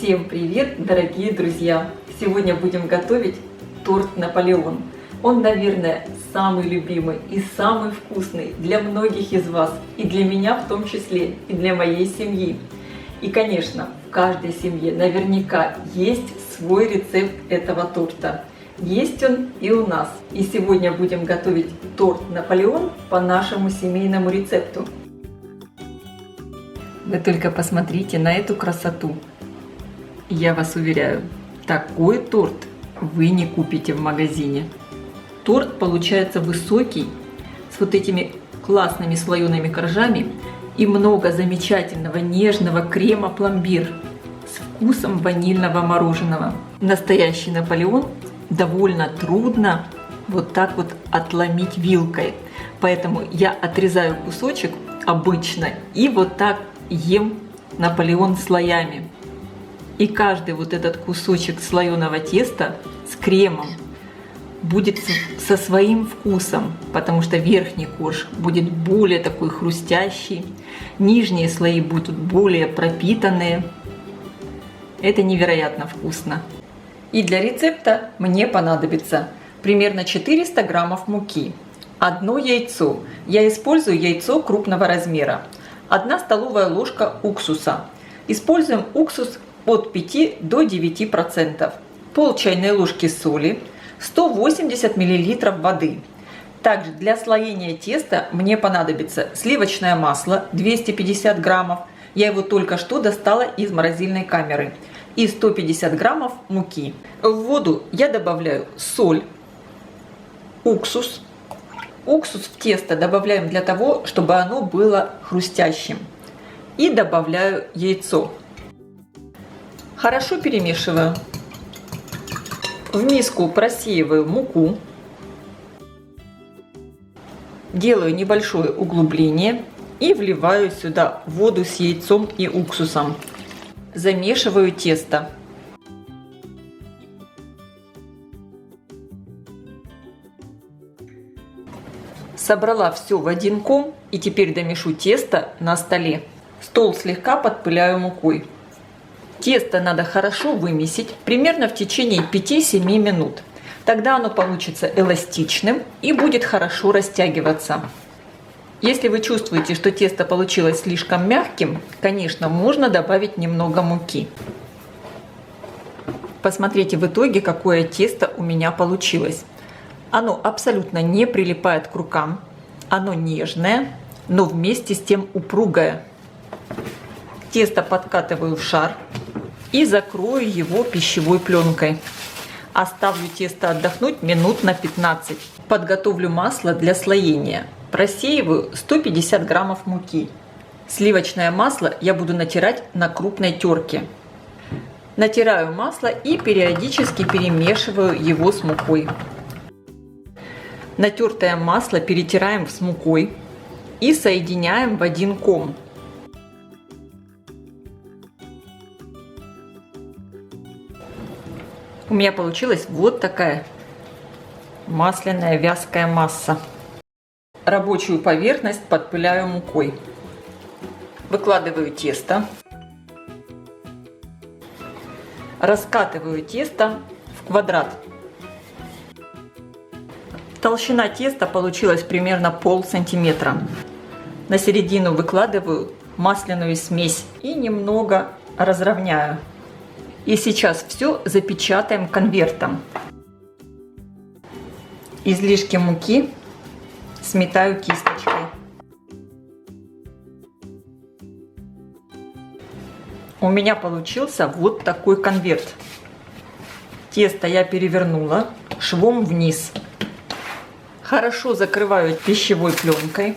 Всем привет, дорогие друзья! Сегодня будем готовить торт Наполеон. Он, наверное, самый любимый и самый вкусный для многих из вас, и для меня в том числе, и для моей семьи. И, конечно, в каждой семье наверняка есть свой рецепт этого торта. Есть он и у нас. И сегодня будем готовить торт Наполеон по нашему семейному рецепту. Вы только посмотрите на эту красоту. Я вас уверяю, такой торт вы не купите в магазине. Торт получается высокий, с вот этими классными слоеными коржами и много замечательного нежного крема пломбир с вкусом ванильного мороженого. Настоящий Наполеон довольно трудно вот так вот отломить вилкой, поэтому я отрезаю кусочек обычно и вот так ем Наполеон слоями. И каждый вот этот кусочек слоеного теста с кремом будет со своим вкусом, потому что верхний корж будет более такой хрустящий, нижние слои будут более пропитанные. Это невероятно вкусно. И для рецепта мне понадобится примерно 400 граммов муки, одно яйцо. Я использую яйцо крупного размера. 1 столовая ложка уксуса. Используем уксус от 5 до 9%. Пол чайной ложки соли, 180 мл воды. Также для слоения теста мне понадобится сливочное масло 250 граммов. Я его только что достала из морозильной камеры. И 150 граммов муки. В воду я добавляю соль, уксус. Уксус в тесто добавляем для того, чтобы оно было хрустящим. И добавляю яйцо. Хорошо перемешиваю. В миску просеиваю муку. Делаю небольшое углубление и вливаю сюда воду с яйцом и уксусом. Замешиваю тесто. Собрала все в один ком и теперь домешу тесто на столе. Стол слегка подпыляю мукой. Тесто надо хорошо вымесить примерно в течение 5-7 минут. Тогда оно получится эластичным и будет хорошо растягиваться. Если вы чувствуете, что тесто получилось слишком мягким, конечно, можно добавить немного муки. Посмотрите в итоге, какое тесто у меня получилось. Оно абсолютно не прилипает к рукам, оно нежное, но вместе с тем упругое. Тесто подкатываю в шар и закрою его пищевой пленкой. Оставлю тесто отдохнуть минут на 15. Подготовлю масло для слоения. Просеиваю 150 граммов муки. Сливочное масло я буду натирать на крупной терке. Натираю масло и периодически перемешиваю его с мукой. Натертое масло перетираем с мукой и соединяем в один ком. У меня получилась вот такая масляная вязкая масса. Рабочую поверхность подпыляю мукой. Выкладываю тесто. Раскатываю тесто в квадрат. Толщина теста получилась примерно полсантиметра. На середину выкладываю масляную смесь и немного разровняю. И сейчас все запечатаем конвертом. Излишки муки сметаю кисточкой. У меня получился вот такой конверт. Тесто я перевернула швом вниз. Хорошо закрываю пищевой пленкой.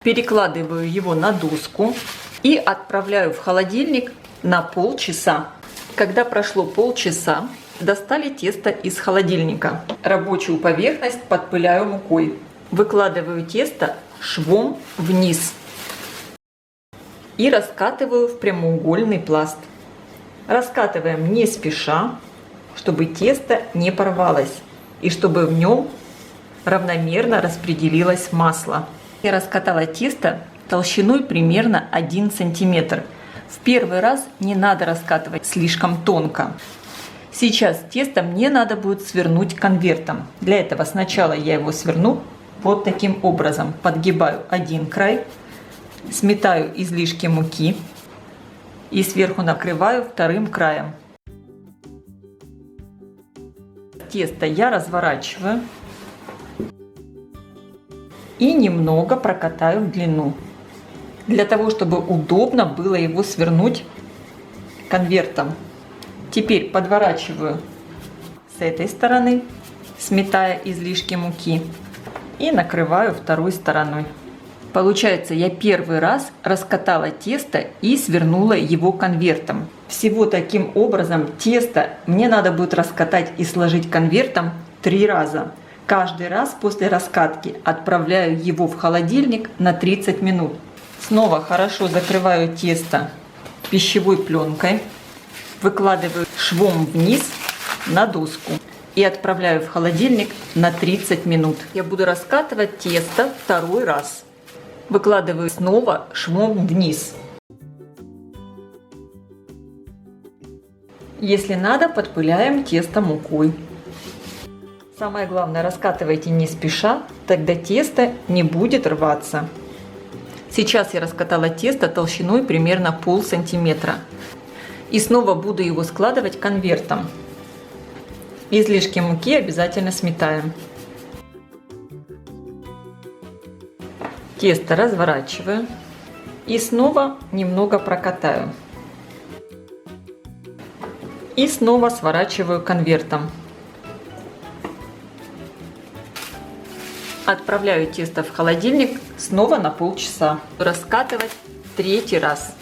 Перекладываю его на доску и отправляю в холодильник на полчаса. Когда прошло полчаса, достали тесто из холодильника. Рабочую поверхность подпыляю мукой. Выкладываю тесто швом вниз и раскатываю в прямоугольный пласт. Раскатываем не спеша, чтобы тесто не порвалось и чтобы в нем равномерно распределилось масло. Я раскатала тесто толщиной примерно 1 сантиметр. В первый раз не надо раскатывать слишком тонко. Сейчас тесто мне надо будет свернуть конвертом. Для этого сначала я его сверну вот таким образом. Подгибаю один край, сметаю излишки муки и сверху накрываю вторым краем. Тесто я разворачиваю и немного прокатаю в длину, для того, чтобы удобно было его свернуть конвертом. Теперь подворачиваю с этой стороны, сметая излишки муки, и накрываю второй стороной. Получается, я первый раз раскатала тесто и свернула его конвертом. Всего таким образом тесто мне надо будет раскатать и сложить конвертом 3 раза. Каждый раз после раскатки отправляю его в холодильник на 30 минут. Снова хорошо закрываю тесто пищевой пленкой, выкладываю швом вниз на доску и отправляю в холодильник на 30 минут. Я буду раскатывать тесто второй раз. Выкладываю снова швом вниз. Если надо, подпыляем тесто мукой. Самое главное, раскатывайте не спеша, тогда тесто не будет рваться. Сейчас я раскатала тесто толщиной примерно пол-сантиметра. И снова буду его складывать конвертом. Излишки муки обязательно сметаем. Тесто разворачиваю и снова немного прокатаю. И снова сворачиваю конвертом. Отправляю тесто в холодильник снова на полчаса. Раскатывать 3-й раз.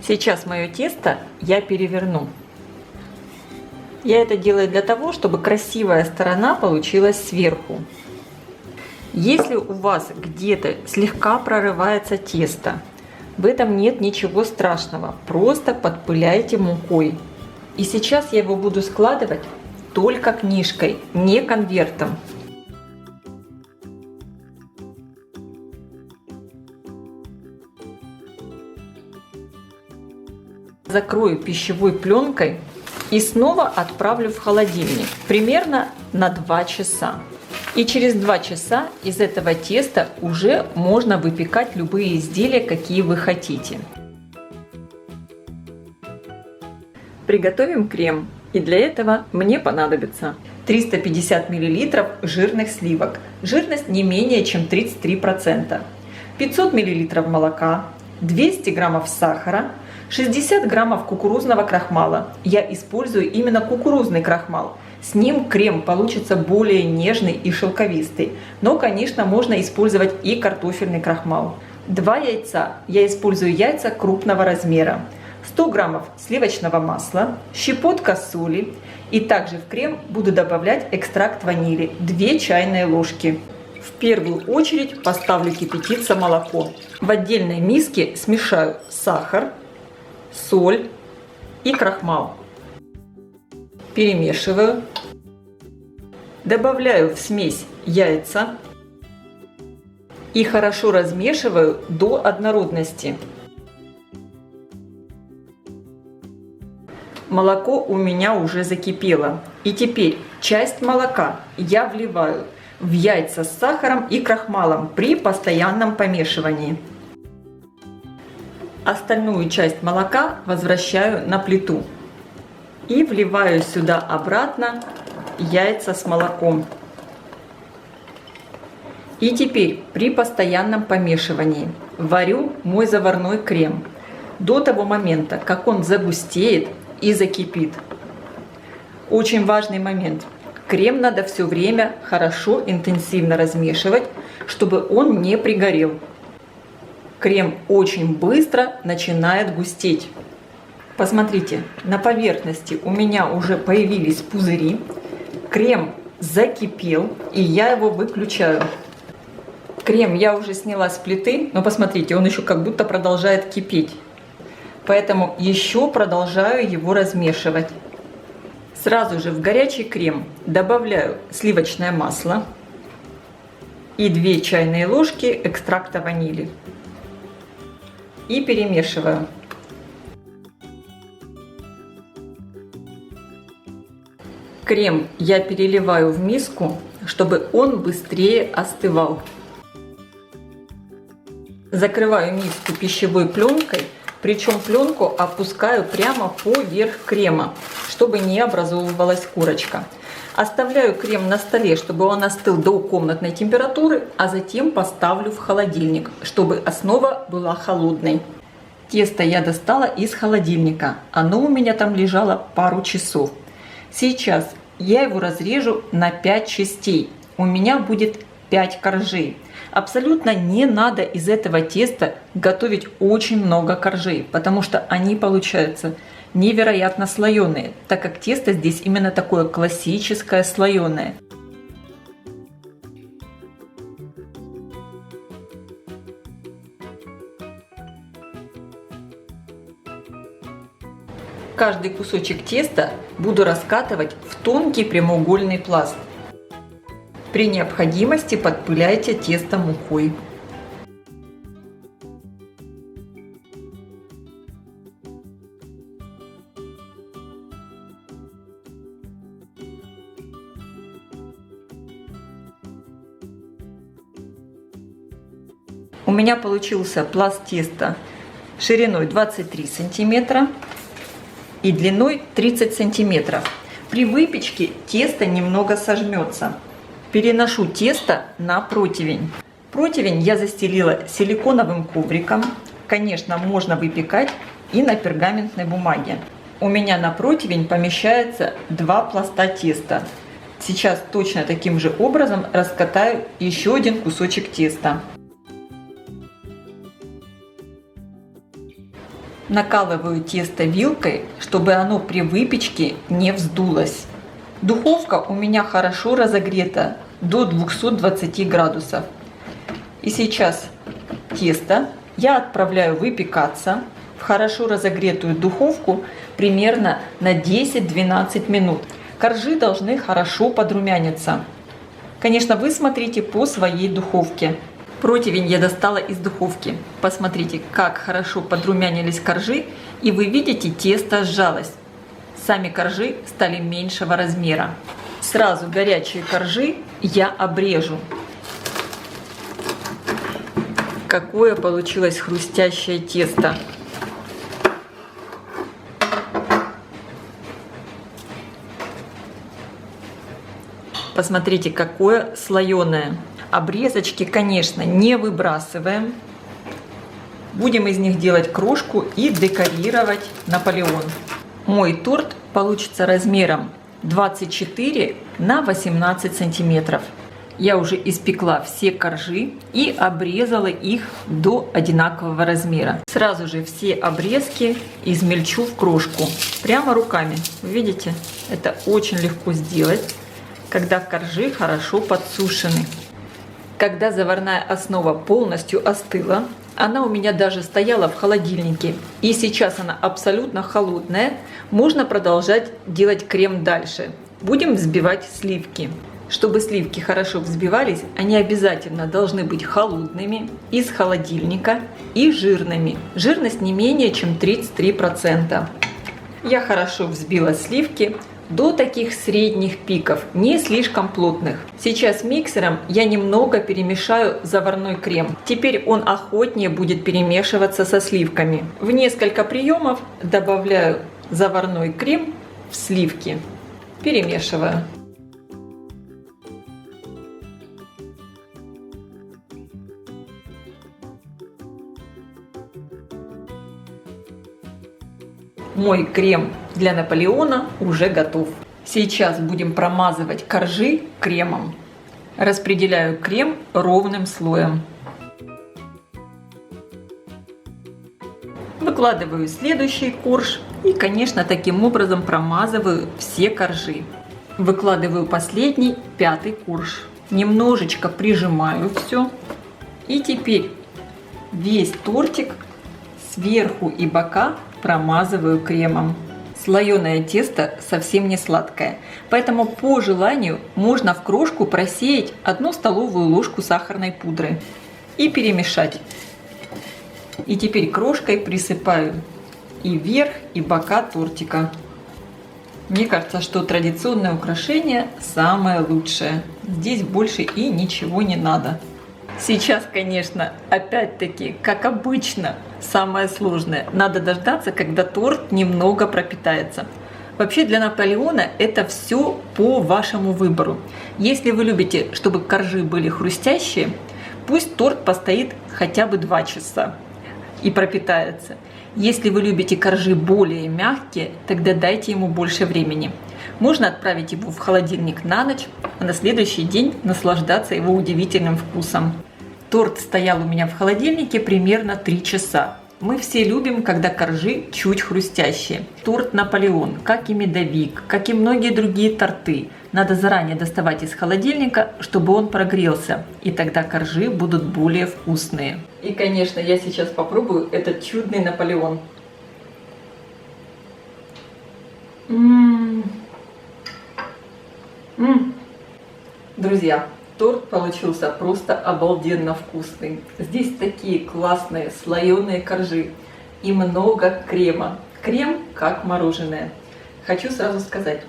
Сейчас мое тесто я переверну. Я это делаю для того, чтобы красивая сторона получилась сверху. Если у вас где-то слегка прорывается тесто, в этом нет ничего страшного, просто подпыляйте мукой. И сейчас я его буду складывать только книжкой, не конвертом. Закрою пищевой пленкой и снова отправлю в холодильник примерно на 2 часа. И через 2 часа из этого теста уже можно выпекать любые изделия, какие вы хотите. Приготовим крем. И для этого мне понадобится 350 мл жирных сливок. Жирность не менее чем 33%. 500 мл молока, 200 граммов сахара, 60 граммов кукурузного крахмала. Я использую именно кукурузный крахмал. С ним крем получится более нежный и шелковистый. Но, конечно, можно использовать и картофельный крахмал. 2 яйца. Я использую яйца крупного размера. 100 граммов сливочного масла, щепотка соли. И также в крем буду добавлять экстракт ванили 2 чайные ложки. В первую очередь поставлю кипятиться молоко. В отдельной миске смешаю сахар, соль и крахмал. Перемешиваю. Добавляю в смесь яйца и хорошо размешиваю до однородности. Молоко у меня уже закипело. И теперь часть молока я вливаю в яйца с сахаром и крахмалом при постоянном помешивании. Остальную часть молока возвращаю на плиту. И вливаю сюда обратно яйца с молоком. И теперь при постоянном помешивании варю мой заварной крем до того момента, как он загустеет и закипит. Очень важный момент. Крем надо все время хорошо, интенсивно размешивать, чтобы он не пригорел. Крем очень быстро начинает густеть. Посмотрите, на поверхности у меня уже появились пузыри. Крем закипел, и я его выключаю. Крем я уже сняла с плиты, но посмотрите, он еще как будто продолжает кипеть. Поэтому еще продолжаю его размешивать. Сразу же в горячий крем добавляю сливочное масло и 2 чайные ложки экстракта ванили. И перемешиваю. Крем я переливаю в миску, чтобы он быстрее остывал. Закрываю миску пищевой пленкой, причем пленку опускаю прямо поверх крема, чтобы не образовывалась корочка. Оставляю крем на столе, чтобы он остыл до комнатной температуры, а затем поставлю в холодильник, чтобы основа была холодной. Тесто я достала из холодильника, оно у меня там лежало пару часов. Сейчас я его разрежу на 5 частей, у меня будет 5 коржей. Абсолютно не надо из этого теста готовить очень много коржей, потому что они получаются невероятно слоеные, так как тесто здесь именно такое классическое слоеное. Каждый кусочек теста буду раскатывать в тонкий прямоугольный пласт. При необходимости подпыляйте тесто мукой. У меня получился пласт теста шириной 23 сантиметра и длиной 30 сантиметров. При выпечке тесто немного сожмется. Переношу тесто на противень. Противень я застелила силиконовым ковриком. Конечно, можно выпекать и на пергаментной бумаге. У меня на противень помещается 2 пласта теста. Сейчас точно таким же образом раскатаю еще один кусочек теста. Накалываю тесто вилкой, чтобы оно при выпечке не вздулось. Духовка у меня хорошо разогрета до 220 градусов. И сейчас тесто я отправляю выпекаться в хорошо разогретую духовку примерно на 10-12 минут. Коржи должны хорошо подрумяниться. Конечно, вы смотрите по своей духовке. Противень я достала из духовки. Посмотрите, как хорошо подрумянились коржи, и вы видите, тесто сжалось. Сами коржи стали меньшего размера. Сразу горячие коржи я обрежу. Какое получилось хрустящее тесто! Посмотрите, какое слоеное. Обрезочки, конечно, не выбрасываем. Будем из них делать крошку и декорировать Наполеон. Мой торт получится размером 24 на 18 сантиметров. Я уже испекла все коржи и обрезала их до одинакового размера. Сразу же все обрезки измельчу в крошку. Прямо руками. Видите? Это очень легко сделать, когда коржи хорошо подсушены. Когда заварная основа полностью остыла, она у меня даже стояла в холодильнике, и сейчас она абсолютно холодная, можно продолжать делать крем дальше. Будем взбивать сливки. Чтобы сливки хорошо взбивались, они обязательно должны быть холодными, из холодильника и жирными. Жирность не менее чем 33%. Я хорошо взбила сливки до таких средних пиков, не слишком плотных. Сейчас миксером я немного перемешаю заварной крем. Теперь он охотнее будет перемешиваться со сливками. В несколько приемов добавляю заварной крем в сливки. Перемешиваю. Мой крем для Наполеона уже готов. Сейчас будем промазывать коржи кремом. Распределяю крем ровным слоем. Выкладываю следующий корж и, конечно, таким образом промазываю все коржи. Выкладываю последний, 5-й корж. Немножечко прижимаю все. И теперь весь тортик сверху и бока промазываю кремом. Слоеное тесто совсем не сладкое, поэтому по желанию можно в крошку просеять 1 столовую ложку сахарной пудры и перемешать. И теперь крошкой присыпаю и верх, и бока тортика. Мне кажется, что традиционное украшение самое лучшее. Здесь больше и ничего не надо. Сейчас, конечно, опять-таки, как обычно, самое сложное. Надо дождаться, когда торт немного пропитается. Вообще для Наполеона это все по вашему выбору. Если вы любите, чтобы коржи были хрустящие, пусть торт постоит хотя бы 2 часа и пропитается. Если вы любите коржи более мягкие, тогда дайте ему больше времени. Можно отправить его в холодильник на ночь, а на следующий день наслаждаться его удивительным вкусом. Торт стоял у меня в холодильнике примерно 3 часа. Мы все любим, когда коржи чуть хрустящие. Торт Наполеон, как и медовик, как и многие другие торты, надо заранее доставать из холодильника, чтобы он прогрелся, и тогда коржи будут более вкусные. И, конечно, я сейчас попробую этот чудный Наполеон. Друзья, торт получился просто обалденно вкусный. Здесь такие классные слоеные коржи и много крема. Крем как мороженое. Хочу сразу сказать,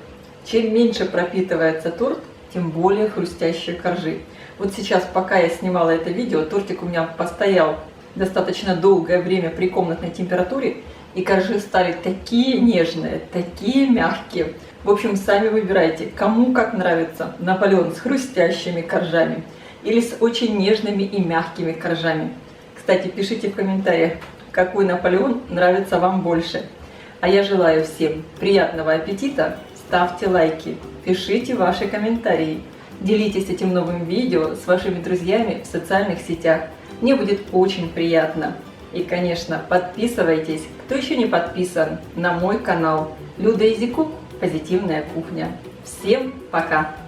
чем меньше пропитывается торт, тем более хрустящие коржи. Вот сейчас, пока я снимала это видео, тортик у меня постоял достаточно долгое время при комнатной температуре, и коржи стали такие нежные, такие мягкие. В общем, сами выбирайте, кому как нравится Наполеон с хрустящими коржами или с очень нежными и мягкими коржами. Кстати, пишите в комментариях, какой Наполеон нравится вам больше. А я желаю всем приятного аппетита, ставьте лайки, пишите ваши комментарии, делитесь этим новым видео с вашими друзьями в социальных сетях. Мне будет очень приятно. И, конечно, подписывайтесь, кто еще не подписан, на мой канал Люда Изи Кук. Позитивная кухня. Всем пока!